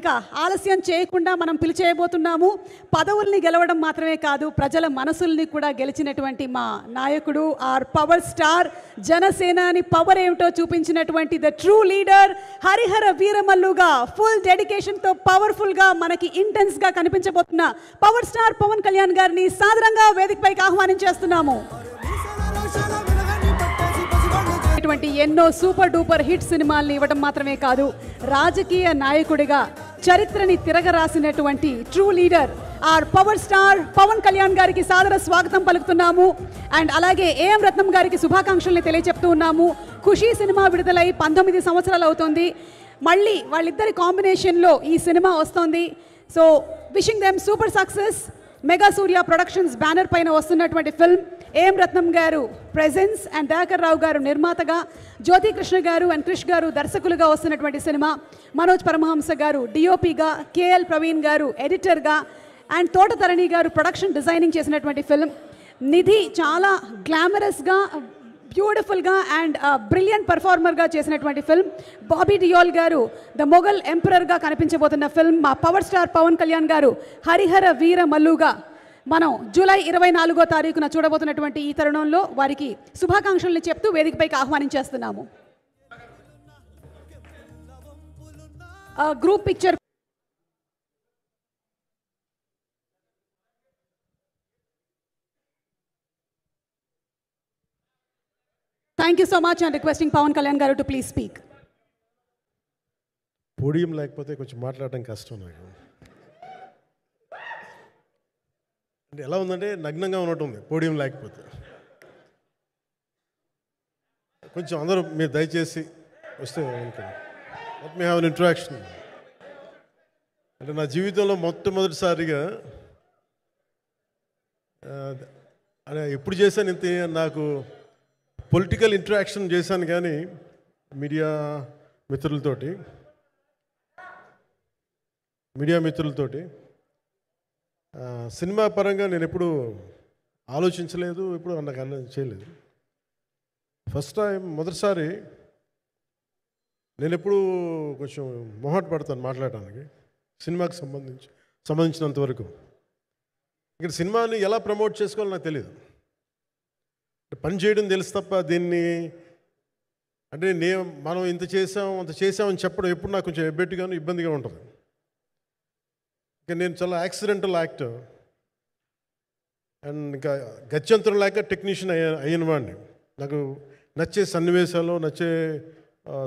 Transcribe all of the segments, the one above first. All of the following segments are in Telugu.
ఇక ఆలస్యం చేయకుండా మనం పిలిచేయబోతున్నాము. పదవుల్ని గెలవడం మాత్రమే కాదు, ప్రజల మనసుల్ని కూడా గెలిచినటువంటి మా నాయకుడు, ఆర్ పవర్ స్టార్, జనసేనాని పవర్ ఏమిటో చూపించినటువంటి ద ట్రూ లీడర్ హరిహర వీరమల్లుగా ఫుల్ డెడికేషన్తో పవర్ఫుల్గా మనకి ఇంటెన్స్గా కనిపించబోతున్న పవర్ స్టార్ పవన్ కళ్యాణ్ గారిని సాదరంగా వేదికపైకి ఆహ్వానించేస్తున్నాము. ఎన్నో సూపర్ డూపర్ హిట్ సినిమాల్ని ఇవ్వడం మాత్రమే కాదు, రాజకీయ నాయకుడిగా చరిత్రని తిరగరాసినటువంటి true leader R power star Pawan Kalyan గారికి సాదర స్వాగతం పలుకుతున్నాము. అండ్ అలాగే ఏఎం రత్నం గారికి శుభాకాంక్షల్ని తెలియజెప్తూ ఉన్నాము. ఖుషీ సినిమా విడుదలై 19 సంవత్సరాలు అవుతుంది. మళ్ళీ వాళ్ళిద్దరి కాంబినేషన్లో ఈ సినిమా వస్తుంది. So wishing them super success. Mega Surya productions banner పైన వస్తున్నటువంటి ఫిల్మ్, ఏఎం రత్నం గారు ప్రెజెన్స్ అండ్ దయాకర్ రావు గారు నిర్మాతగా, జ్యోతి కృష్ణ గారు అండ్ క్రిష్ గారు దర్శకులుగా వస్తున్నటువంటి సినిమా. మనోజ్ పరమహంస గారు డిఓపిగా, కేఎల్ ప్రవీణ్ గారు ఎడిటర్గా అండ్ తోటతరణి గారు ప్రొడక్షన్ డిజైనింగ్ చేసినటువంటి ఫిల్మ్. నిధి చాలా గ్లామరస్గా, బ్యూటిఫుల్గా అండ్ బ్రిలియంట్ పర్ఫార్మర్గా చేసినటువంటి ఫిల్మ్. బాబీ డియోల్ గారు ద మొఘల్ ఎంపరర్గా కనిపించబోతున్న ఫిల్మ్. మా పవర్ స్టార్ పవన్ కళ్యాణ్ గారు హరిహర వీర మల్లుగా మనం జూలై 24వ తారీఖున చూడబోతున్నటువంటి ఈ తరుణంలో వారికి శుభాకాంక్షల్ని చెప్తూ వేదికపైకి ఆహ్వానించేస్తున్నాము. Group picture. Thank you so much and requesting Pawan Kalyan garu to please speak. Podium లేకపోతే కొంచెం మాట్లాడడం కష్టం నాకు. అంటే ఎలా ఉందంటే నగ్నంగా ఉన్నట్టుంది పోడియం లేకపోతే. కొంచెం అందరూ మీరు దయచేసి వస్తే let me have an interaction. అంటే నా జీవితంలో మొట్టమొదటిసారిగా అదే ఎప్పుడు చేశాను ఇంత, నాకు పొలిటికల్ ఇంటరాక్షన్ చేశాను కానీ మీడియా మిత్రులతోటి సినిమా పరంగా నేను ఎప్పుడు ఆలోచించలేదు, ఎప్పుడు నాకు చేయలేదు. ఫస్ట్ టైం మొదటిసారి నేను ఎప్పుడు కొంచెం మొహాట పడతాను మాట్లాడటానికి సినిమాకి సంబంధించినంత వరకు. ఇక్కడ సినిమాని ఎలా ప్రమోట్ చేసుకోవాలో నాకు తెలియదు. పని చేయడం తెలుసు తప్ప దీన్ని అంటే మనం ఇంత చేసామని చెప్పడం ఎప్పుడు నాకు కొంచెం ఎబ్బెట్టుగాను ఇబ్బందిగా ఉంటుంది. ఇంకా నేను చాలా యాక్సిడెంటల్ యాక్టర్ అండ్ ఇంకా గత్యంతరం లేక టెక్నీషియన్ అయిన వాడిని. నాకు నచ్చే సన్నివేశాలు, నచ్చే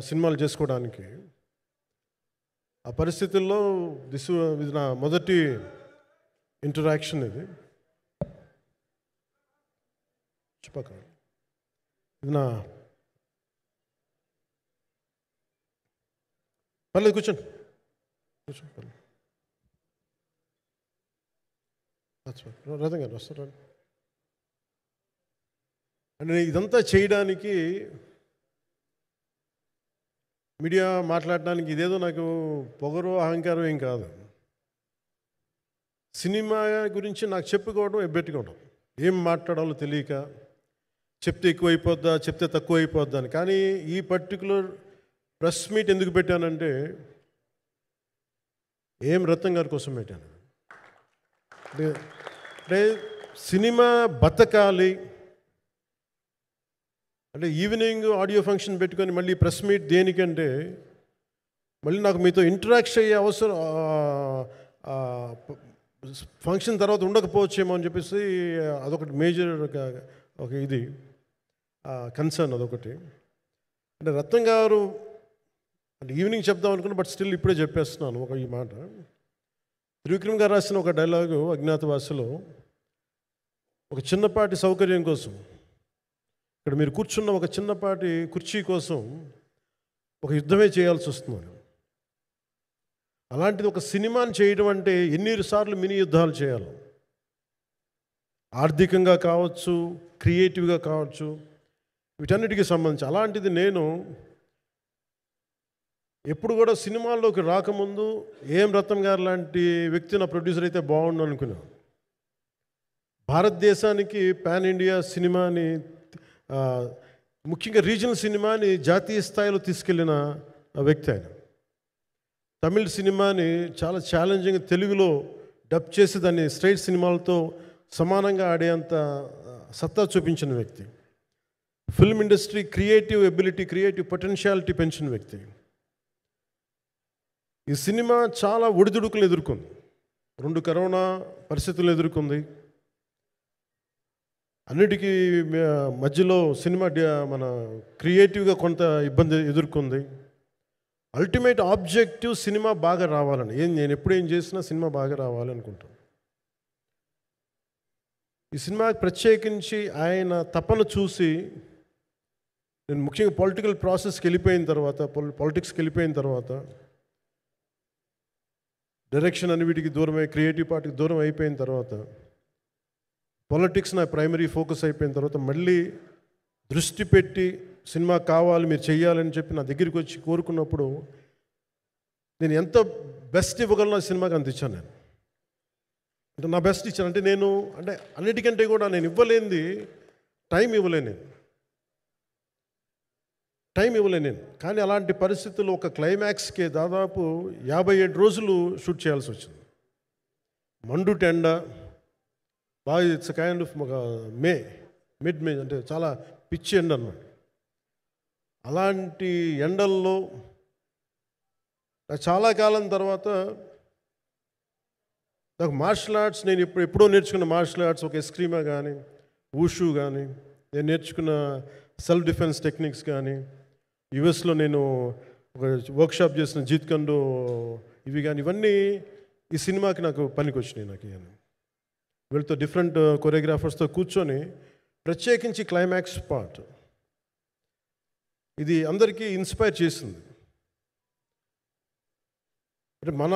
సినిమాలు చేసుకోవడానికి ఆ పరిస్థితుల్లో ఇది నా మొదటి ఇంటరాక్షన్. ఇది నా పర్లేదు కూర్చోండి పర్లేదు. రథం గారు వస్తారు అంటే ఇదంతా చేయడానికి, మీడియా మాట్లాడడానికి ఇదేదో నాకు పొగరు అహంకారం ఏం కాదు. సినిమా గురించి నాకు చెప్పుకోవడం ఎబ్బెట్టుకోవడం, ఏం మాట్లాడాలో తెలియక, చెప్తే ఎక్కువైపోద్దా చెప్తే తక్కువ అయిపోద్దా అని. కానీ ఈ పర్టికులర్ ప్రెస్ మీట్ ఎందుకు పెట్టానంటే ఏం రత్నం గారి కోసం పెట్టాను. అంటే సినిమా బతకాలి అంటే ఈవినింగ్ ఆడియో ఫంక్షన్ పెట్టుకొని మళ్ళీ ప్రెస్ మీట్ దేనికంటే మళ్ళీ నాకు మీతో ఇంటరాక్ట్ అయ్యే అవసరం ఫంక్షన్ తర్వాత ఉండకపోవచ్చేమో అని చెప్పేసి అదొకటి మేజర్ ఒక ఇది కన్సర్న్. అదొకటి అంటే రత్నం గారు అంటే ఈవినింగ్ చెప్దాం అనుకున్నా, బట్ స్టిల్ ఇప్పుడే చెప్పేస్తున్నాను ఈ మాట. త్రివిక్రమ్ గారు రాసిన ఒక డైలాగు అజ్ఞాతవాసిలో, ఒక చిన్నపాటి సౌకర్యం కోసం, ఇక్కడ మీరు కూర్చున్న ఒక చిన్నపాటి కుర్చీ కోసం ఒక యుద్ధమే చేయాల్సి వస్తుంది. అలాంటిది ఒక సినిమాని చేయడం అంటే ఎన్నిసార్లు మినీ యుద్ధాలు చేయాలి, ఆర్థికంగా కావచ్చు, క్రియేటివ్గా కావచ్చు, వీటన్నిటికీ సంబంధించి. అలాంటిది నేను ఎప్పుడు కూడా సినిమాల్లోకి రాకముందు ఏఎం రత్నం గారు లాంటి వ్యక్తి నా ప్రొడ్యూసర్ అయితే బాగుండు అనుకున్నాను. భారతదేశానికి పాన్ ఇండియా సినిమాని, ముఖ్యంగా రీజనల్ సినిమాని జాతీయ స్థాయిలో తీసుకెళ్ళిన వ్యక్తి ఆయన. తమిళ సినిమాని చాలా ఛాలెంజింగ్ తెలుగులో డబ్ చేసి దాన్ని స్ట్రైట్ సినిమాలతో సమానంగా ఆడేంత సత్తా చూపించిన వ్యక్తి. Film industry creative ability, creative potentiality పెంచిన వ్యక్తి. ఈ సినిమా చాలా ఒడిదుడుకులు ఎదుర్కొంది. 2 కరోనా పరిస్థితులను ఎదుర్కొంది. అన్నిటికీ మధ్యలో సినిమా మన క్రియేటివ్గా కొంత ఇబ్బంది ఎదుర్కొంది. అల్టిమేట్ ఆబ్జెక్టివ్ సినిమా బాగా రావాలని, నేను ఎప్పుడేం చేసినా సినిమా బాగా రావాలి అనుకుంటాను. ఈ సినిమాకి ప్రత్యేకించి ఆయన తపన చూసి నేను ముఖ్యంగా పొలిటికల్ ప్రాసెస్కి వెళ్ళిపోయిన తర్వాత, పాలిటిక్స్కి వెళ్ళిపోయిన తర్వాత, డైరెక్షన్ అని వీటికి దూరమై క్రియేటివ్ పార్టీకి దూరం అయిపోయిన తర్వాత, పాలిటిక్స్ నా ప్రైమరీ ఫోకస్ అయిపోయిన తర్వాత మళ్ళీ దృష్టి పెట్టి సినిమా కావాలి, మీరు చెయ్యాలని చెప్పి నా దగ్గరికి వచ్చి కోరుకున్నప్పుడు నేను ఎంత బెస్ట్ ఇవ్వగలను ఆ సినిమాకి అంత ఇచ్చాను. నేను అంటే నా బెస్ట్ ఇచ్చాను. అంటే నేను అంటే అన్నిటికంటే కూడా నేను ఇవ్వలేనిది టైం ఇవ్వలేను. కానీ అలాంటి పరిస్థితుల్లో ఒక క్లైమాక్స్కి దాదాపు 57 రోజులు షూట్ చేయాల్సి వచ్చింది. మండు టెండ బాగా, ఇట్స్ కైండ్ ఆఫ్ ఒక మిడ్ మే, అంటే చాలా పిచ్చి ఎండ అన్నమాట. అలాంటి ఎండల్లో చాలా కాలం తర్వాత నాకు మార్షల్ ఆర్ట్స్, నేను ఎప్పుడో నేర్చుకున్న మార్షల్ ఆర్ట్స్, ఒక ఎస్క్రీమా కానీ, ఊషు కానీ, నేను నేర్చుకున్న సెల్ఫ్ డిఫెన్స్ టెక్నిక్స్ కానీ, యుఎస్లో నేను ఒక వర్క్షాప్ చేసిన జీత్ కండో ఇవి కానీ, ఇవన్నీ ఈ సినిమాకి నాకు పనికి వచ్చినాయి. నాకు వీళ్ళతో డిఫరెంట్ కొరియోగ్రాఫర్స్తో కూర్చొని ప్రత్యేకించి క్లైమాక్స్ పార్ట్ ఇది అందరికీ ఇన్స్పైర్ చేసింది. అంటే మన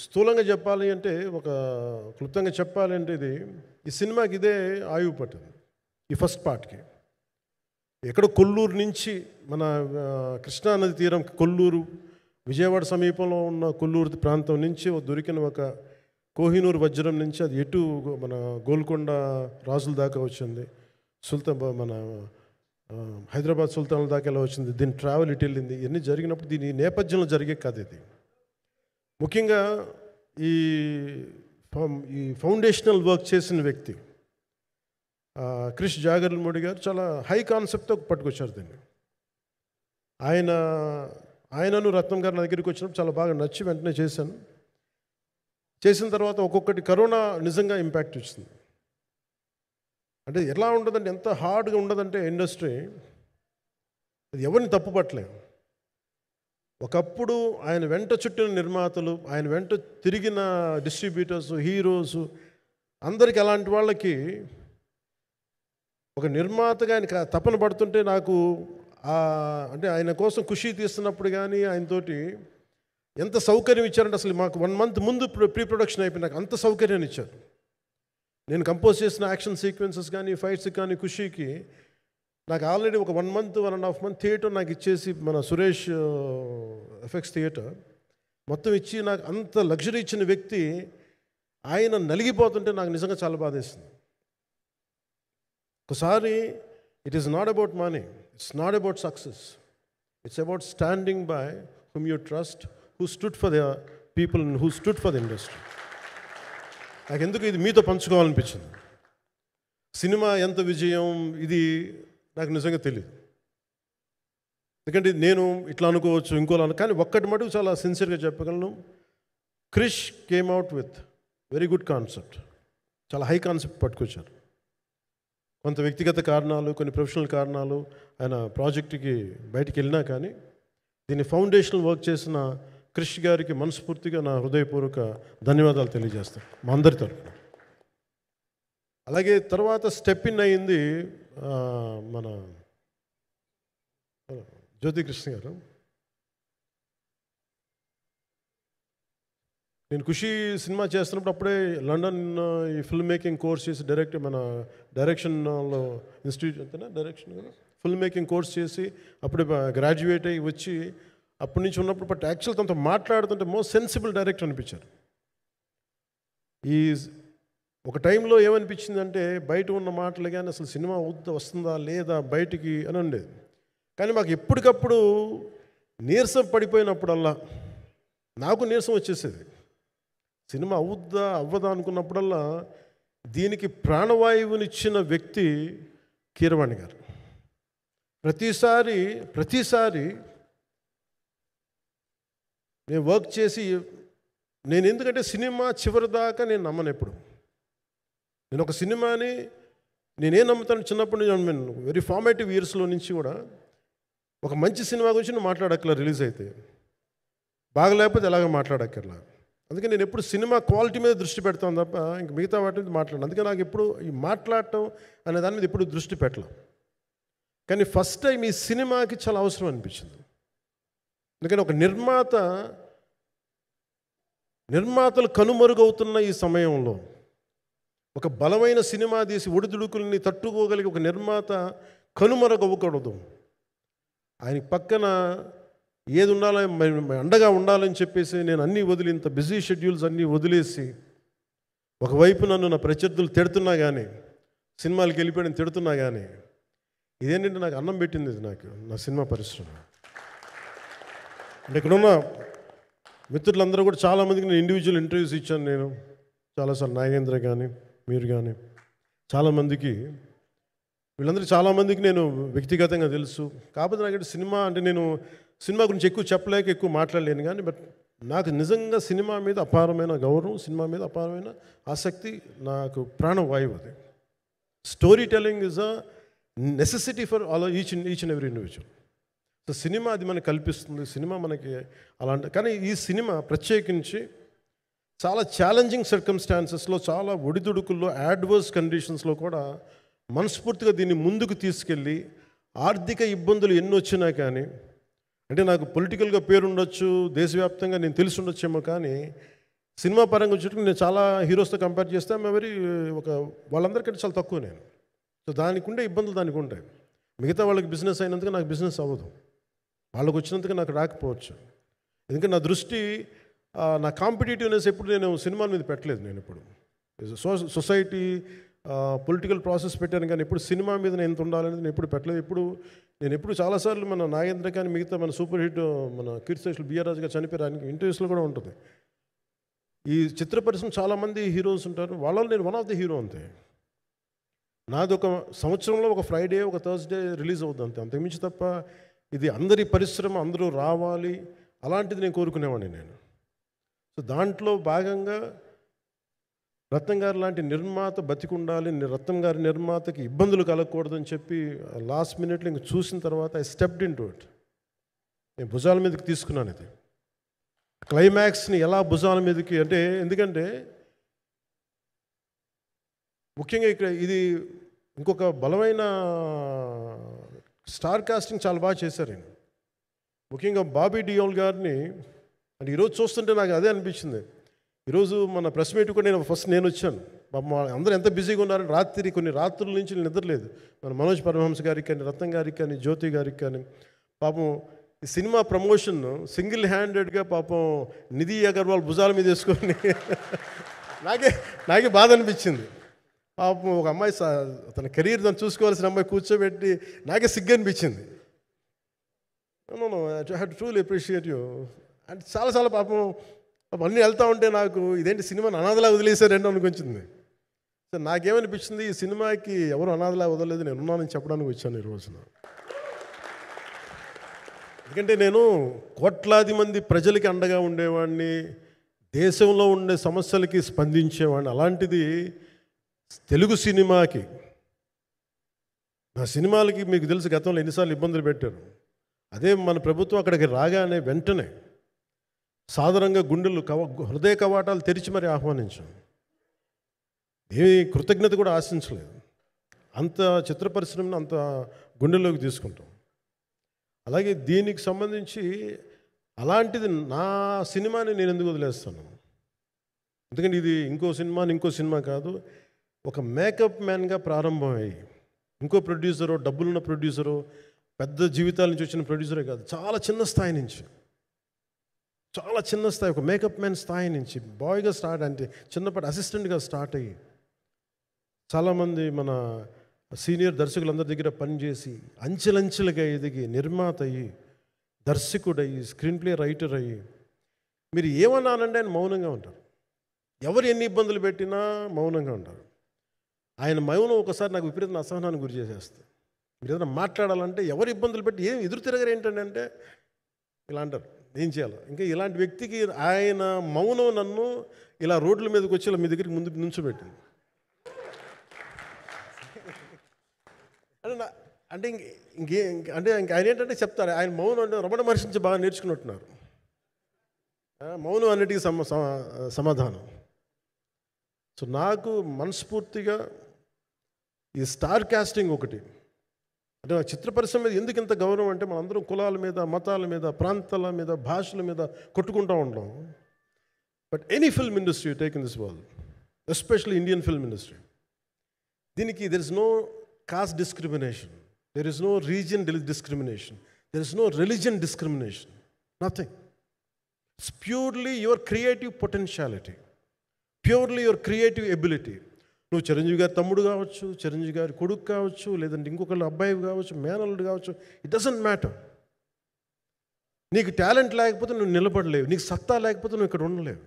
స్థూలంగా చెప్పాలి అంటే, ఒక క్లుప్తంగా చెప్పాలి అంటే, ఈ సినిమాకి ఇదే ఆయువు పట్టింది. ఈ ఫస్ట్ పార్ట్కి ఎక్కడో కొల్లూరు నుంచి, మన కృష్ణానది తీరం కొల్లూరు, విజయవాడ సమీపంలో ఉన్న కొల్లూరు ప్రాంతం నుంచి దొరికిన ఒక కోహినూరు వజ్రం నుంచి అది ఎటు మన గోల్కొండ రాజుల దాకా వచ్చింది, మన హైదరాబాద్ సుల్తాన్ల దాకా ఎలా వచ్చింది, దీని ట్రావెల్ ఇటు వెళ్ళింది. ఇవన్నీ జరిగినప్పుడు దీని నేపథ్యంలో జరిగే కథ ఇది. ముఖ్యంగా ఈ ఫౌండేషనల్ వర్క్ చేసిన వ్యక్తి క్రిష్ జాగర్లమూడి గారు చాలా హై కాన్సెప్ట్తో పట్టుకొచ్చారు దీన్ని. ఆయనను రత్నం గారు నా దగ్గరికి వచ్చినప్పుడు చాలా బాగా నచ్చి వెంటనే చేశాను. చేసిన తర్వాత ఒక్కొక్కటి కరోనా నిజంగా ఇంపాక్ట్ వచ్చింది. అంటే ఎలా ఉండదంటే, ఎంత హార్డ్గా ఉండదంటే ఇండస్ట్రీ, అది ఎవరిని తప్పు పట్టలేము. ఒకప్పుడు ఆయన వెంట చుట్టిన నిర్మాతలు, ఆయన వెంట తిరిగిన డిస్ట్రిబ్యూటర్స్, హీరోస్, అందరికి అలాంటి వాళ్ళకి ఒక నిర్మాతగా ఆయన తపన పడుతుంటే నాకు అంటే ఆయన కోసం ఖుషి తీస్తున్నప్పుడు కానీ ఆయనతోటి ఎంత సౌకర్యం ఇచ్చారంటే, అసలు మాకు 1 month ముందు ప్రీ ప్రొడక్షన్ అయిపోయి నాకు అంత సౌకర్యాన్ని ఇచ్చారు. నేను కంపోజ్ చేసిన యాక్షన్ సీక్వెన్సెస్ కానీ, ఫైట్స్ కానీ ఖుషీకి నాకు ఆల్రెడీ ఒక 1 month 1.5 month థియేటర్ నాకు ఇచ్చేసి, మన సురేష్ ఎఫెక్ట్స్ థియేటర్ మొత్తం ఇచ్చి నాకు అంత లగ్జరీ ఇచ్చిన వ్యక్తి ఆయన నలిగిపోతుంటే నాకు నిజంగా చాలా బాధేస్తుంది. ఒకసారి it is not about money, it's not about success, it's about standing by hmm you trust, who stood for the people and who stood for the industry. నాకు ఎందుకు ఇది మీతో పంచుకోవాలనిపించింది. సినిమా ఎంత విజయం ఇది నాకు నిజంగా తెలియదు. ఎందుకంటే నేను ఇట్లా అనుకోవచ్చు, ఇంకోలా, కానీ ఒక్కటి మటుకు చాలా సిన్సియర్గా చెప్పగలను. Krish came out with very good concept, చాలా హై కాన్సెప్ట్ పట్టుకొచ్చారు. కొంత వ్యక్తిగత కారణాలు, కొన్ని ప్రొఫెషనల్ కారణాలు ఆయన ప్రాజెక్టుకి బయటికి వెళ్ళినా కానీ దీన్ని ఫౌండేషనల్ వర్క్ చేసిన క్రిష్ గారికి మనస్ఫూర్తిగా నా హృదయపూర్వక ధన్యవాదాలు తెలియజేస్తాను మా అందరి తరఫున. అలాగే తర్వాత స్టెప్ ఇన్ అయింది మన జ్యోతికృష్ణ గారు. నేను ఖుషి సినిమా చేస్తున్నప్పుడు అప్పుడే లండన్ ఈ ఫిల్మ్ మేకింగ్ కోర్స్ చేసి మన డైరెక్షన్లో ఇన్స్టిట్యూట్ అంతేనా డైరెక్షన్ ఫిల్మ్ మేకింగ్ కోర్స్ చేసి అప్పుడే గ్రాడ్యుయేట్ అయ్యి వచ్చి అప్పటి నుంచి ఉన్నప్పుడు బట్ యాక్చువల్ తనతో మాట్లాడుతుంటే మోస్ట్ సెన్సిబుల్ డైరెక్టర్ అనిపించారు. ఈ ఒక టైంలో ఏమనిపించిందంటే, బయట ఉన్న మాటలు కానీ అసలు సినిమా వస్తుందా లేదా బయటికి అని ఉండేది. కానీ మాకు ఎప్పటికప్పుడు నీరసం పడిపోయినప్పుడల్లా నాకు నీరసం వచ్చేసేది. సినిమా అవుద్దా అవ్వదా అనుకున్నప్పుడల్లా దీనికి ప్రాణవాయువునిచ్చిన వ్యక్తి కీరవాణి గారు. ప్రతిసారి నేను వర్క్ చేసి నేను ఎందుకంటే సినిమా చివరిదాకా నేను నమ్మను ఎప్పుడు. నేను ఒక సినిమాని నేనేం నమ్ముతాను, చిన్నప్పటి నుంచి వెరీ ఫార్మేటివ్ ఇయర్స్లో నుంచి కూడా ఒక మంచి సినిమా గురించి నువ్వు మాట్లాడక్కర్లా, రిలీజ్ అయితే బాగలేకపోతే ఎలాగ మాట్లాడక్కర్లా. అందుకే నేను ఎప్పుడు సినిమా క్వాలిటీ మీద దృష్టి పెడతాను తప్ప ఇంక మిగతా వాటి మీద మాట్లాడను. అందుకే నాకు ఎప్పుడు ఈ మాట్లాడటం అనే దాని మీద ఎప్పుడు దృష్టి పెట్టలేం. కానీ ఫస్ట్ టైం ఈ సినిమాకి చాలా అవసరం అనిపించింది. ఎందుకంటే ఒక నిర్మాతలు కనుమరుగవుతున్న ఈ సమయంలో ఒక బలమైన సినిమా తీసి ఒడిదుడుకుల్ని తట్టుకోగలిగి ఒక నిర్మాత కనుమరుగవ్వకూడదు. ఆయన పక్కన ఏది ఉండాలని అండగా ఉండాలని చెప్పేసి నేను అన్నీ వదిలి, ఇంత బిజీ షెడ్యూల్స్ అన్నీ వదిలేసి, ఒకవైపు నన్ను నా ప్రత్యర్థులు తిడుతున్నా కానీ, సినిమాలకు వెళ్ళిపోయిన తిడుతున్నా కానీ, ఇదేంటంటే నాకు అన్నం పెట్టింది ఇది నాకు నా సినిమా పరిశ్రమ. అంటే ఇక్కడున్న మిత్రులందరూ కూడా చాలామందికి నేను ఇండివిజువల్ ఇంటర్వ్యూస్ ఇచ్చాను. నేను చాలాసార్లు నాగేంద్ర కానీ మీరు కానీ చాలామందికి, వీళ్ళందరికీ చాలామందికి నేను వ్యక్తిగతంగా తెలుసు. కాకపోతే నాకు సినిమా అంటే నేను సినిమా గురించి ఎక్కువ చెప్పలేక ఎక్కువ మాట్లాడలేను. కానీ బట్ నాకు నిజంగా సినిమా మీద అపారమైన గౌరవం, సినిమా మీద అపారమైన ఆసక్తి, నాకు ప్రాణవాయువు అది. Story telling is a necessity for all each and every individual. So cinema అది మనకు కల్పిస్తుంది, సినిమా మనకి అలాంటి. కానీ ఈ సినిమా ప్రత్యేకించి చాలా ఛాలెంజింగ్ సర్కమ్స్టాన్సెస్లో, చాలా ఒడిదుడుకుల్లో, యాడ్వర్స్ కండిషన్స్లో కూడా మనస్ఫూర్తిగా దీన్ని ముందుకు తీసుకెళ్ళి, ఆర్థిక ఇబ్బందులు ఎన్ని వచ్చినా కానీ, అంటే నాకు పొలిటికల్గా పేరు ఉండొచ్చు, దేశవ్యాప్తంగా నేను తెలిసి ఉండొచ్చేమో, కానీ సినిమా పరంగా వచ్చేటప్పుడు నేను చాలా హీరోస్తో కంపేర్ చేస్తే వాళ్ళందరికంటే చాలా తక్కువ నేను. సో దానికి ఉండే ఇబ్బందులు దానికి ఉంటాయి. మిగతా వాళ్ళకి బిజినెస్ అయినందుకు నాకు బిజినెస్ అవ్వదు, వాళ్ళకి వచ్చినందుకు నాకు రాకపోవచ్చు. ఎందుకంటే నా దృష్టి, నా కాంపిటేటివ్నెస్ ఎప్పుడు నేను సినిమాల మీద పెట్టలేదు. నేను ఇప్పుడు సొసైటీ పొలిటికల్ ప్రాసెస్ పెట్టాను, కానీ ఎప్పుడు సినిమా మీద నేను ఎంత ఉండాలనేది నేను ఎప్పుడు పెట్టలేదు. నేను ఎప్పుడు చాలాసార్లు మన నాగేంద్ర కానీ మిగతా మన సూపర్ హిట్ మన కీర్తిశేషులు బిఆర్ రాజు గారు చనిపోయారు ఇంటర్వ్యూస్లో కూడా ఉంటుంది. ఈ చిత్ర పరిశ్రమ చాలామంది హీరోస్ ఉంటారు, వాళ్ళలో నేను వన్ ఆఫ్ ది హీరో అంతే. నాది ఒక సంవత్సరంలో ఒక ఫ్రైడే ఒక థర్స్డే రిలీజ్ అవుతుంది అంతే, అంతకుమించి తప్ప ఇది అందరి పరిశ్రమ, అందరూ రావాలి అలాంటిది నేను కోరుకునేవాడిని నేను. సో దాంట్లో భాగంగా రత్నం గారు లాంటి నిర్మాత బతికుండాలి, రత్నం గారి నిర్మాతకి ఇబ్బందులు కలగకూడదని చెప్పి లాస్ట్ మినిట్లో ఇంక చూసిన తర్వాత I stepped in to it. నేను భుజాల మీదకి తీసుకున్నాను ఇది. క్లైమాక్స్ని ఎలా భుజాల మీదకి అంటే, ఎందుకంటే ముఖ్యంగా ఇక్కడ ఇది ఇంకొక బలమైన స్టార్ కాస్టింగ్ చాలా బాగా చేశారు ఆయన. ముఖ్యంగా బాబీ డియోల్ గారిని అంటే ఈరోజు చూస్తుంటే నాకు అదే అనిపించింది. ఈరోజు మన ప్రెస్ మీట్ కూడా నేను వచ్చాను. అందరూ ఎంత బిజీగా ఉన్నారని కొన్ని రాత్రుల నుంచి నిద్రలేదు. మన మనోజ్ పరమహంస గారికి కానీ, రత్నం గారికి కానీ, జ్యోతి గారికి కానీ, పాపం ఈ సినిమా ప్రమోషన్ సింగిల్ హ్యాండెడ్గా పాపం నిధి అగర్వాల్ భుజాల మీద వేసుకొని నాకే బాధ అనిపించింది. పాపం ఒక అమ్మాయి తన కెరీర్ తను చూసుకోవాల్సిన అమ్మాయి కూర్చోబెట్టి నాకే సిగ్గు అనిపించింది. I have to truly appreciate you. అంటే చాలా పాపం అన్నీ వెళ్తూ ఉంటే నాకు ఇదేంటి సినిమాని అనాథలా వదిలేశారంటే అనిపించింది. సో నాకేమనిపించింది, ఈ సినిమాకి ఎవరు అనాథలా వదలలేదు, నేను ఉన్నానని చెప్పడానికి వచ్చాను ఈ రోజున. ఎందుకంటే నేను కోట్లాది మంది ప్రజలకి అండగా ఉండేవాడిని, దేశంలో ఉండే సమస్యలకి స్పందించేవాడిని. అలాంటిది తెలుగు సినిమాకి, నా సినిమాలకి మీకు తెలుసు గతంలో ఎన్నిసార్లు ఇబ్బందులు పెట్టారు. అదే మన ప్రభుత్వం అక్కడికి రాగానే వెంటనే సాధారణంగా హృదయ కవాటాలు తెరిచి మరి ఆహ్వానించాం. ఏమి కృతజ్ఞత కూడా ఆశించలేదు. అంత చిత్ర పరిశ్రమను అంత గుండెల్లోకి తీసుకుంటాం. అలాగే దీనికి సంబంధించి అలాంటిది నా సినిమాని నేను ఎందుకు వదిలేస్తాను? ఎందుకంటే ఇది ఇంకో సినిమా కాదు. ఒక మేకప్ మ్యాన్గా ప్రారంభమయ్యి ఇంకో ప్రొడ్యూసరో, డబ్బులున్న ప్రొడ్యూసరో, పెద్ద జీవితాల నుంచి వచ్చిన ప్రొడ్యూసరే కాదు, చాలా చిన్న స్థాయి నుంచి, ఒక మేకప్ మ్యాన్ స్థాయి నుంచి బాయ్గా స్టార్ట్, అంటే చిన్నప్పటి అసిస్టెంట్గా స్టార్ట్ అయ్యి చాలామంది మన సీనియర్ దర్శకులందరి దగ్గర పనిచేసి అంచెలంచెలుగా ఎదిగి నిర్మాత అయ్యి, దర్శకుడయ్యి, స్క్రీన్ ప్లే రైటర్ అయ్యి, మీరు ఏమన్నానంటే ఆయన మౌనంగా ఉంటారు. ఎవరు ఎన్ని ఇబ్బందులు పెట్టినా మౌనంగా ఉంటారు. ఆయన మౌనం ఒకసారి నాకు విపరీత అసహనానికి గురి చేసేస్తుంది. మీరు ఏదైనా మాట్లాడాలంటే ఎవరు ఇబ్బందులు పెట్టి ఏం ఎదురు తిరగరు ఏంటంటే అంటే ఇలా అంటారు, ఏం చేయాలి. ఇంకా ఇలాంటి వ్యక్తికి ఆయన మౌనం నన్ను ఇలా రోడ్ల మీదకి వచ్చి ఇలా మీ దగ్గరికి ముందుకు నుంచోబెట్టింది. అంటే అంటే ఆయన ఏంటంటే చెప్తారు, ఆయన మౌనం అంటే రమణ మహర్షి నుంచి బాగా నేర్చుకున్నట్టున్నారు. మౌనం అన్నిటికీ సమాధానం. సో నాకు మనస్ఫూర్తిగా ఈ స్టార్ కాస్టింగ్ ఒకటి అంటే చిత్ర పరిశ్రమ మీద ఎందుకు ఇంత గౌరవం అంటే మనందరం కులాల మీద, మతాల మీద, ప్రాంతాల మీద, భాషల మీద కొట్టుకుంటూ ఉంటాం. But any film industry take in this world, especially Indian film industry, దీనికి there is no caste discrimination, there is no region discrimination, there is no religion discrimination, nothing. It's purely your creative potentiality, purely your creative ability. నువ్వు చిరంజీవి గారి తమ్ముడు కావచ్చు, చిరంజీవి గారి కొడుకు కావచ్చు, లేదంటే ఇంకొకళ్ళు అబ్బాయి కావచ్చు, మేనల్లుడు కావచ్చు, ఇట్ డజంట్ మ్యాటర్. నీకు టాలెంట్ లేకపోతే నువ్వు నిలబడలేవు, నీకు సత్తా లేకపోతే నువ్వు ఇక్కడ ఉండలేవు.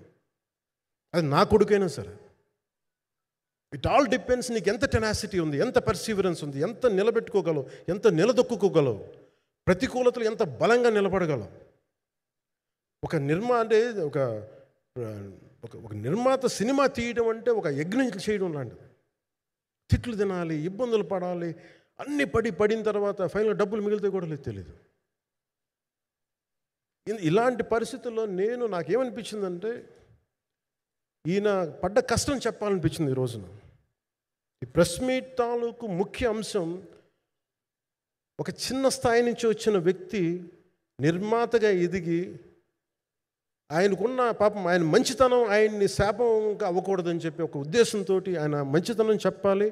అది నా కొడుకైనా సరే. ఇట్ ఆల్ డిపెండ్స్ నీకు ఎంత టెనాసిటీ ఉంది, ఎంత పర్సీవరెన్స్ ఉంది, ఎంత నిలబెట్టుకోగలవు, ఎంత నిలదొక్కుకోగలవు, ప్రతికూలతలు ఎంత బలంగా నిలబడగలవు. ఒక నిర్మాత సినిమా తీయడం అంటే ఒక యజ్ఞం చేయడం లాంటిది. తిట్లు తినాలి, ఇబ్బందులు పడాలి, అన్నీ పడిన తర్వాత ఫైనల్ డబ్బులు మిగిలితే కూడా లేదు తెలియదు. ఇలాంటి పరిస్థితుల్లో నాకేమనిపించిందంటే ఈయన పడ్డ కష్టం చెప్పాలనిపించింది ఈ రోజున. ఈ ప్రెస్ మీట్ తాలూకు ముఖ్య అంశం ఒక చిన్న స్థాయి నుంచి వచ్చిన వ్యక్తి నిర్మాతగా ఎదిగి ఆయనకున్న పాపం ఆయన మంచితనం ఆయన్ని శాపంగా అవ్వకూడదని చెప్పి ఒక ఉద్దేశంతో ఆయన మంచితనం చెప్పాలి,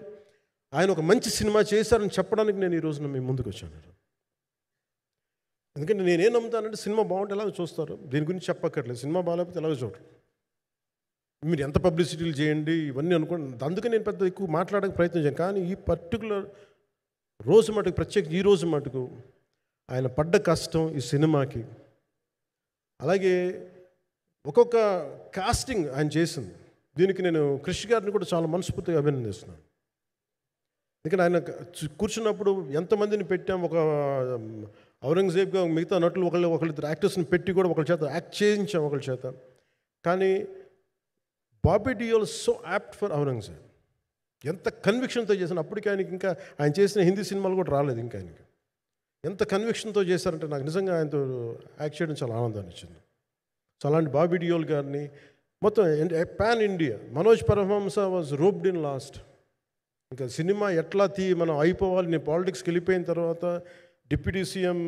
ఆయన ఒక మంచి సినిమా చేశారని చెప్పడానికి నేను ఈ రోజున మీ ముందుకు వచ్చాను. ఎందుకంటే నేనేం నమ్ముతానంటే సినిమా బాగుంటే ఎలాగో చూస్తారు, దీని గురించి చెప్పక్కర్లేదు. సినిమా బాగాలేకపోతే ఎలాగో చూడరు, మీరు ఎంత పబ్లిసిటీలు చేయండి ఇవన్నీ అనుకోండి. అందుకే నేను పెద్ద ఎక్కువ మాట్లాడడానికి ప్రయత్నం చేశాను. కానీ ఈ పర్టికులర్ రోజు మటుకు, ప్రత్యేకంగా ఈ రోజు మటుకు ఆయన పడ్డ కష్టం ఈ సినిమాకి, అలాగే ఒక్కొక్క కాస్టింగ్ ఆయన చేసింది, దీనికి నేను క్రిష్ గారిని కూడా చాలా మనస్ఫూర్తిగా అభినందిస్తున్నాను. ఎందుకంటే ఆయన కూర్చున్నప్పుడు ఎంతమందిని పెట్టాం, ఒక ఔరంగజేబ్గా మిగతా నటులు ఒకళ్ళిద్దరు యాక్టర్స్ని పెట్టి కూడా ఒకళ్ళ చేత యాక్ట్ చేయించాం ఒకళ్ళ చేత. కానీ Bobby Deol so apt for Aurangzeb, ఎంత కన్విక్షన్తో చేశాను. అప్పటికి ఆయనకి ఇంకా ఆయన చేసిన హిందీ సినిమాలు కూడా రాలేదు ఇంకా ఆయనకి. ఎంత కన్విక్షన్తో చేశారంటే నాకు నిజంగా ఆయనతో యాక్ట్ చేయడం చాలా ఆనందాన్ని ఇచ్చింది. సో అలాంటి బాబీ డియోల్ గారిని మొత్తం pan India. Manoj Paramahamsa was roped in last. ఇంకా సినిమా ఎట్లా మనం అయిపోవాలి, నేను పాలిటిక్స్కి వెళ్ళిపోయిన తర్వాత, డిప్యూటీ సీఎం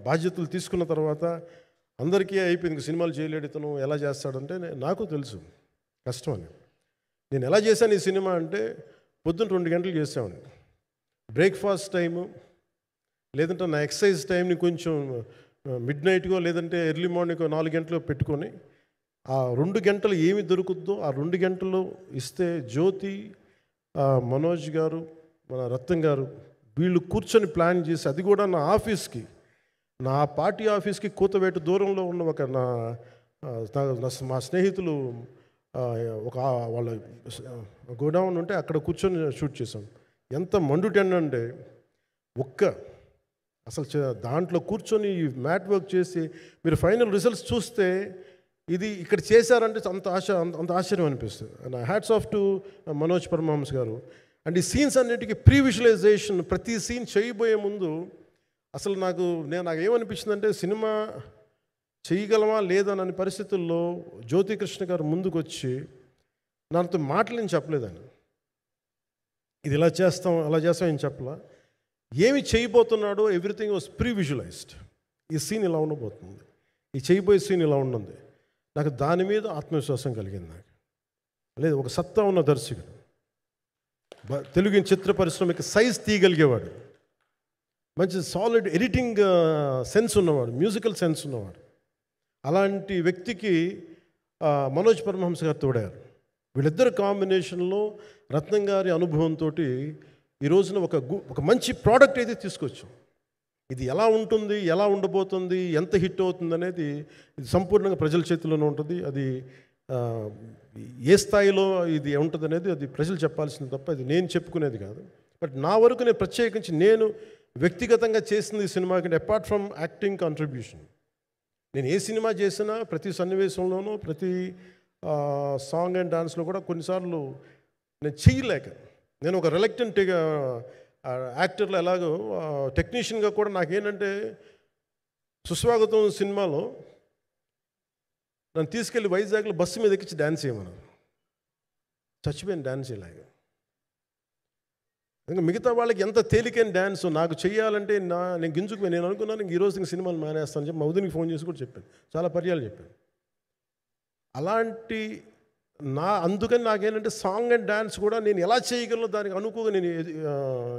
బాధ్యతలు తీసుకున్న తర్వాత అందరికీ అయిపోయింది, సినిమాలు చేయలేడు ఇతను, ఎలా చేస్తాడంటే నాకు తెలుసు కష్టం అని. నేను ఎలా చేశాను ఈ సినిమా అంటే పొద్దున్న 2 గంటలు చేసామండి. బ్రేక్ఫాస్ట్ టైము, లేదంటే నా ఎక్సర్సైజ్ టైంని కొంచెం మిడ్-నైట్గో లేదంటే ఎర్లీ మార్నింగ్ 4 గంటలు పెట్టుకొని ఆ 2 గంటలు ఏమి దొరుకుద్దో ఆ 2 గంటలు ఇస్తే జ్యోతి, మనోజ్ గారు, మన రత్నం గారు వీళ్ళు కూర్చొని ప్లాన్ చేసి, అది కూడా నా ఆఫీస్కి, నా పార్టీ ఆఫీస్కి కూతవేటు దూరంలో ఉన్న ఒక మా స్నేహితులు ఒక వాళ్ళ గోడౌన్ ఉంటే అక్కడ కూర్చొని షూట్ చేసాం. ఎంత మండుటెండంటే అసలు దాంట్లో కూర్చొని మ్యాట్ వర్క్ చేసి మీరు ఫైనల్ రిజల్ట్స్ చూస్తే ఇది ఇక్కడ చేశారంటే అంత ఆశ్చర్యం అనిపిస్తుంది. And hats off to Manoj Paramahamsa గారు. అండ్ ఈ సీన్స్ అన్నిటికీ ప్రీ విజువలైజేషన్, ప్రతి సీన్ చేయబోయే ముందు అసలు నాకేమనిపించిందంటే సినిమా చేయగలమా లేదా అనే పరిస్థితుల్లో జ్యోతికృష్ణ గారు ముందుకు వచ్చి నాతో మాటలు నేను చెప్పలేదని, ఇది ఇలా చేస్తాం అలా చేస్తాం ఏం చెప్పలా, ఏమి చేయబోతున్నాడో ఎవ్రీథింగ్ వాజ్ ప్రీ విజువలైజ్డ్. ఈ సీన్ ఇలా ఉండబోతుంది, ఈ చేయబోయే సీన్ ఇలా ఉండదు. నాకు దాని మీద ఆత్మవిశ్వాసం కలిగింది. నాకు లేదు, ఒక సత్తా ఉన్న దర్శకుడు, తెలుగు చిత్ర పరిశ్రమకి సైజ్ తీయగలిగేవాడు, మంచి సాలిడ్ ఎడిటింగ్ సెన్స్ ఉన్నవాడు, మ్యూజికల్ సెన్స్ ఉన్నవాడు. అలాంటి వ్యక్తికి మనోజ్ పరమహంస గారు తోడారు. వీళ్ళిద్దరు కాంబినేషన్లో రత్నం గారి అనుభవంతో ఈ రోజున ఒక మంచి ప్రోడక్ట్ అయితే తీసుకొచ్చాం. ఇది ఎలా ఉంటుంది, ఎలా ఉండబోతుంది, ఎంత హిట్ అవుతుంది అనేది ఇది సంపూర్ణంగా ప్రజల చేతిలోనే ఉంటుంది. అది ఏ స్థాయిలో ఇది ఉంటుంది అనేది అది ప్రజలు చెప్పాల్సింది తప్ప అది నేను చెప్పుకునేది కాదు. బట్ నా వరకు నేను ప్రత్యేకించి నేను వ్యక్తిగతంగా చేసింది ఈ సినిమాకి అపార్ట్ ఫ్రమ్ యాక్టింగ్ కాంట్రిబ్యూషన్, నేను ఏ సినిమా చేసినా ప్రతి సన్నివేశంలోనూ ప్రతి సాంగ్ అండ్ డాన్స్లో కూడా కొన్నిసార్లు నేను చేయలేక, నేను ఒక రిలక్టెంట్ యాక్టర్లో ఎలాగో టెక్నీషియన్గా కూడా నాకేంటంటే సుస్వాగతం సినిమాలో నన్ను తీసుకెళ్ళి వైజాగ్లో బస్సు మీద ఎక్కించి డ్యాన్స్ చేయమన్నారు. చచ్చిపోయాను డ్యాన్స్ చేయలేక. ఇంకా మిగతా వాళ్ళకి ఎంత తేలికైన డ్యాన్స్ నాకు చేయాలంటే నేను గింజుకుపోయి నేను అనుకున్నాను ఈరోజు ఇంక సినిమాలు మానేస్తాను చెప్పి మా వదినికి ఫోన్ చేసి కూడా చెప్పాను, చాలా పర్యాలు చెప్పాను. అలాంటి అందుకని నాకేంటంటే సాంగ్ అండ్ డ్యాన్స్ కూడా నేను ఎలా చేయగలను దానికి అనుకోగా నేను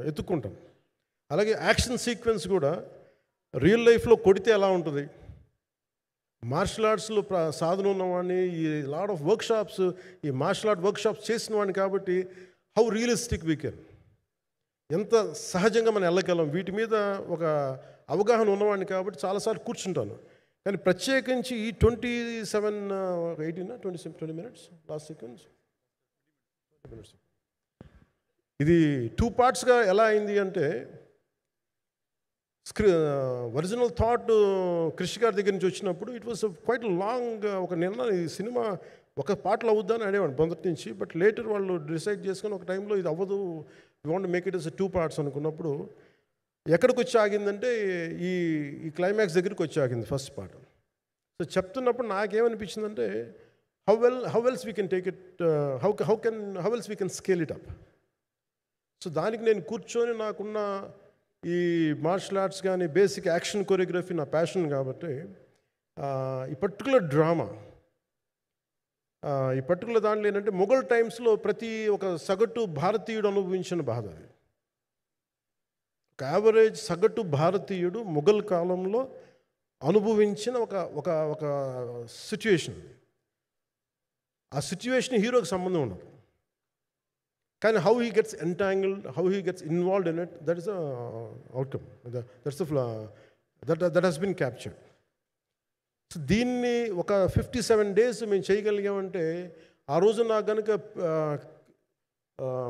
ఎత్తుక్కుంటాను. అలాగే యాక్షన్ సీక్వెన్స్ కూడా రియల్ లైఫ్లో కొడితే ఎలా ఉంటుంది, మార్షల్ ఆర్ట్స్లో సాధన ఉన్నవాడిని, ఈ లాట్ ఆఫ్ వర్క్షాప్స్, ఈ మార్షల్ ఆర్ట్ వర్క్షాప్స్ చేసిన వాడిని కాబట్టి హౌ రియలిస్టిక్ వీ కెన్, ఎంత సహజంగా మనం వెళ్ళగలం, వీటి మీద ఒక అవగాహన ఉన్నవాడిని కాబట్టి చాలాసార్లు కూర్చుంటాను. కానీ ప్రత్యేకించి ఈ 20 minutes లాస్ట్ సీక్వెన్స్ ఇది 2 partsగా ఎలా అయింది అంటే ఒరిజినల్ థాట్ క్రిష్ గారి దగ్గర నుంచి వచ్చినప్పుడు ఇట్ వాస్ క్వైట్ లాంగ్. ఒక నిన్న ఈ సినిమా ఒక పాటలు అవుద్దని అనేవాడు మొదటి నుంచి. బట్ లేటర్ వాళ్ళు డిసైడ్ చేసుకుని ఒక టైంలో ఇది అవ్వదు, you want make it as 2 parts అనుకున్నప్పుడు ఎక్కడికి వచ్చి ఆగిందంటే ఈ క్లైమాక్స్ దగ్గరికి వచ్చి ఆగింది ఫస్ట్ పార్ట్. సో చెప్తున్నప్పుడు నాకేమనిపించిందంటే how else we can take it, how else we can scale it up. సో దానికి నేను కూర్చొని నాకున్న ఈ మార్షల్ ఆర్ట్స్ కానీ బేసిక్ యాక్షన్ కొరియోగ్రఫీ నా ప్యాషన్ కాబట్టి ఈ పర్టికులర్ డ్రామా, ఈ పర్టికులర్ దాంట్లో ఏంటంటే మొఘల్ టైమ్స్లో ప్రతి ఒక సగటు భారతీయుడు అనుభవించిన బాధ అది. ఒక యావరేజ్ సగటు భారతీయుడు మొఘల్ కాలంలో అనుభవించిన ఒక ఒక సిచ్యువేషన్. ఆ సిచ్యువేషన్ హీరోకి సంబంధం ఉండదు, కానీ how he gets entangled, how he gets involved in it, that is the outcome, that he's been captured. So దీన్ని ఒక 57 days మేము చేయగలిగామంటే ఆ రోజు నాకు కనుక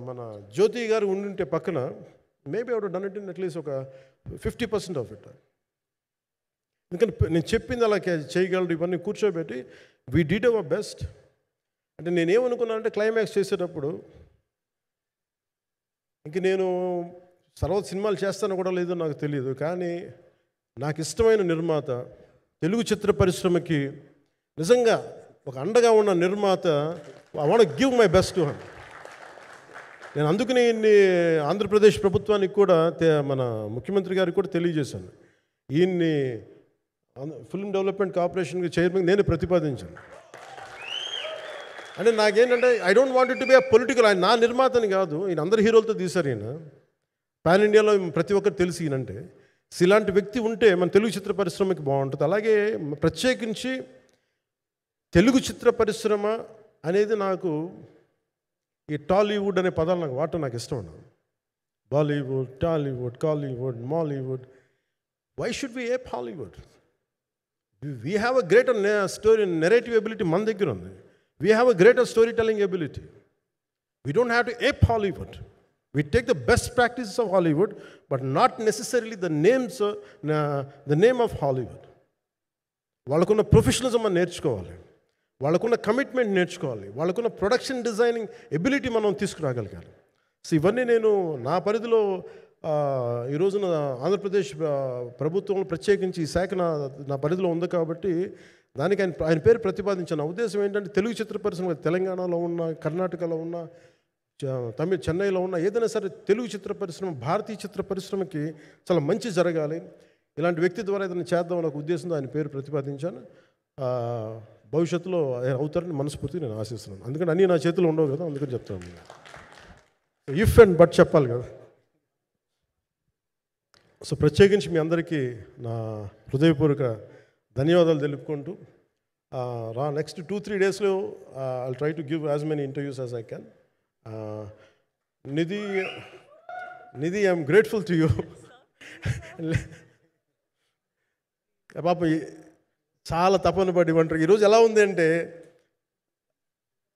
మన జ్యోతి గారు ఉండుంటే పక్కన maybe out done it in at least ఒక 50% ఆఫ్ ఇట్. ఎందుకంటే నేను చెప్పింది అలా చేయగలరు ఇవన్నీ కూర్చోబెట్టి వీ డిడ్ అవర్ బెస్ట్. అంటే నేనేమనుకున్నానంటే క్లైమాక్స్ చేసేటప్పుడు ఇంక నేను సినిమాలు చేస్తానో కూడా లేదో నాకు తెలియదు, కానీ నాకు ఇష్టమైన నిర్మాత, తెలుగు చిత్ర పరిశ్రమకి నిజంగా ఒక అండగా ఉన్న నిర్మాత, I want give my best to him. నేను అందుకని ఆంధ్రప్రదేశ్ ప్రభుత్వానికి కూడా మన ముఖ్యమంత్రి గారికి కూడా తెలియజేశాను, ఈయన్ని ఫిల్మ్ డెవలప్మెంట్ కార్పొరేషన్కి చైర్మన్ నేను ప్రతిపాదించాను. అంటే నాకేంటంటే I don't want it to be a political, ఆయన నా నిర్మాతని కాదు, ఈయన అందరు హీరోలతో తీశారు, ఈయన పాన్ ఇండియాలో ప్రతి ఒక్కరు తెలిసి ఈయనంటే. ఇలాంటి వ్యక్తి ఉంటే మన తెలుగు చిత్ర పరిశ్రమకి బాగుంటుంది. అలాగే ప్రత్యేకించి తెలుగు చిత్ర పరిశ్రమ అనేది నాకు ఈ టాలీవుడ్ అనే పదాలు నాకు వాడటం నాకు ఇష్టం ఉండదు. Bollywood, Tollywood, Kollywood, Mollywood, why should we ape Hollywood? We have a greater story narrative ability మన దగ్గర ఉంది. We have a greater storytelling ability. We don't have to ape Hollywood. We take the best practices of Hollywood, but not necessarily the name of Hollywood. వాళ్ళకున్న ప్రొఫెషనలిజం మనం నేర్చుకోవాలి, వాళ్ళకున్న కమిట్మెంట్ నేర్చుకోవాలి, వాళ్ళకున్న ప్రొడక్షన్ డిజైనింగ్ ఎబిలిటీ మనం తీసుకురాగలగాలి. సో ఇవన్నీ నేను నా పరిధిలో ఈ రోజున ఆంధ్రప్రదేశ్ ప్రభుత్వంలో ప్రత్యేకించి ఈ శాఖ నా పరిధిలో ఉంది కాబట్టి దానికి ఆయన పేరు ప్రతిపాదించాను. ఉద్దేశం ఏంటంటే తెలుగు చిత్ర పరిశ్రమ తెలంగాణలో ఉన్న, కర్ణాటకలో ఉన్న, చెన్నైలో ఉన్న ఏదైనా సరే తెలుగు చిత్ర పరిశ్రమ, భారతీయ చిత్ర పరిశ్రమకి చాలా మంచి జరగాలి, ఇలాంటి వ్యక్తి ద్వారా ఏదైనా చేద్దాం అనే ఉద్దేశంతో ఆయన పేరు ప్రతిపాదించాను. భవిష్యత్తులో అవుతారని మనస్ఫూర్తిగా నేను ఆశిస్తున్నాను. అందుకని అన్నీ నా చేతిలో ఉండవు కదా, అందుకని చెప్తాను. ఇఫ్ అండ్ బట్ చెప్పాలి కదా. సో ప్రత్యేకించి మీ అందరికీ నా హృదయపూర్వక ధన్యవాదాలు తెలుపుకుంటూ నెక్స్ట్ 2-3 daysలో I try to give as many interviews as I can. Nidhi, I'm grateful to you. పాప చాలా తపన పడి ఉంటారు. ఈరోజు ఎలా ఉంది అంటే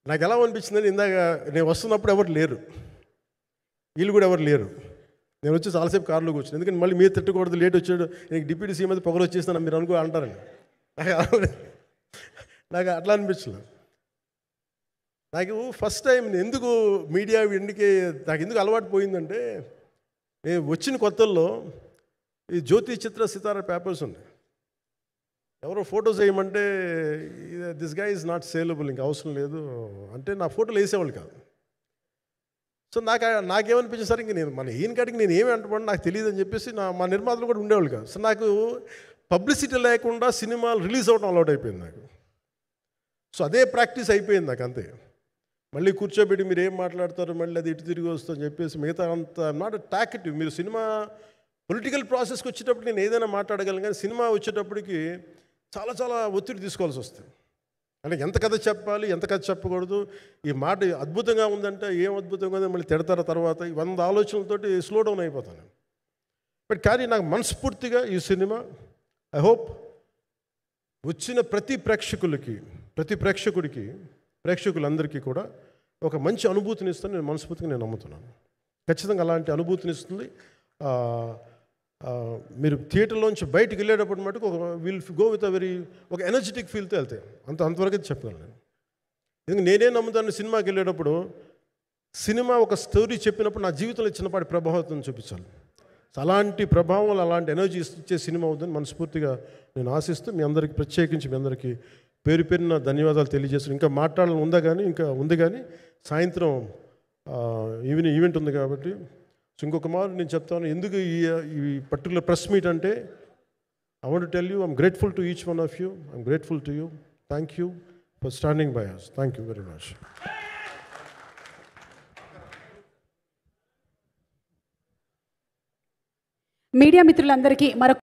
నాకు ఎలా అనిపించిందని, ఇందాక నేను వస్తున్నప్పుడు ఎవరు లేరు, వీళ్ళు కూడా ఎవరు లేరు. నేను వచ్చి చాలాసేపు కారులో కూర్చుని, ఎందుకంటే మళ్ళీ మీరు తిట్టకూడదు, లేట్ వచ్చాడు, నీకు డిప్యూటీ సీఎం అయితే పొగలు వచ్చేస్తాను మీరు అంటారండి. నాకు అట్లా అనిపించలేదు. నాకు ఫస్ట్ టైం ఎందుకు మీడియా నాకు ఎందుకు అలవాటు పోయిందంటే, నేను వచ్చిన కొత్తల్లో ఈ జ్యోతి చిత్ర సితార పేపర్స్ ఉన్నాయి. ఎవరో ఫొటోస్ వేయమంటే దిస్ గా ఈజ్ నాట్ సేలబుల్, ఇంకా అవసరం లేదు అంటే నా ఫోటోలు వేసేవాళ్ళు కాదు. సో నాకేమనిపించింది సార్, ఇంక నేను ఈయన కాడికి నేను ఏమి అంటున్నాను నాకు తెలియదు అని చెప్పేసి మా నిర్మాతలు కూడా ఉండేవాళ్ళు కాదు. సో నాకు పబ్లిసిటీ లేకుండా సినిమాలు రిలీజ్ అవ్వడం అలవాటు అయిపోయింది నాకు. సో అదే ప్రాక్టీస్ అయిపోయింది నాకు అంతే. మళ్ళీ కూర్చోబెట్టి మీరు ఏం మాట్లాడతారు, మళ్ళీ అది ఇటు తిరిగి వస్తుందని చెప్పేసి మిగతా అంత నాట్ టాకెటివ్. మీరు సినిమా పొలిటికల్ ప్రాసెస్కి వచ్చేటప్పుడు నేను ఏదైనా మాట్లాడగలను, కానీ సినిమా వచ్చేటప్పటికి చాలా చాలా ఒత్తిడి తీసుకోవాల్సి వస్తుంది. అంటే ఎంత కథ చెప్పాలి, ఎంత కథ చెప్పకూడదు, ఈ మాట అద్భుతంగా ఉందంటే ఏం అద్భుతంగా ఉందని మళ్ళీ తిడతారు. తర్వాత 100 ఆలోచనలతోటి స్లో డౌన్ అయిపోతాను. బట్ కానీ నాకు మనస్ఫూర్తిగా ఈ సినిమా ఐ హోప్ వచ్చిన ప్రతి ప్రేక్షకులందరికీ కూడా ఒక మంచి అనుభూతిని ఇస్తుంది. నేను మనస్ఫూర్తిగా నమ్ముతున్నాను. ఖచ్చితంగా అలాంటి అనుభూతిని ఇస్తుంది. మీరు థియేటర్లోంచి బయటికి వెళ్ళేటప్పుడు మటుకు విల్ గో విత్ ఒక ఎనర్జెటిక్ ఫీల్తో వెళ్తాయి. అంతవరకు చెప్పగలను నేను. ఎందుకంటే నేనే నమ్ముతాను, సినిమాకి వెళ్ళేటప్పుడు సినిమా ఒక స్టోరీ చెప్పినప్పుడు నా జీవితంలో చిన్నపాటి ప్రభావం చూపించాలి. అలాంటి ప్రభావం, అలాంటి ఎనర్జీ ఇచ్చే సినిమా అవుతుందని మనస్ఫూర్తిగా నేను ఆశిస్తూ మీ అందరికీ ప్రత్యేకించి మీ అందరికీ పేరు పేరున ధన్యవాదాలు తెలియజేస్తున్నాను. ఇంకా మాట్లాడాలని ఉంది కానీ సాయంత్రం ఈవెంట్ ఉంది కాబట్టి. సో ఇంకొక మారు నేను చెప్తాను ఎందుకు ఈ పర్టికులర్ ప్రెస్ మీట్ అంటే, I want to tell you I'm grateful to each one of you. I'm grateful to you. Thank you for standing by us. Thank you very much. Media మిత్రులందరికీ మరొక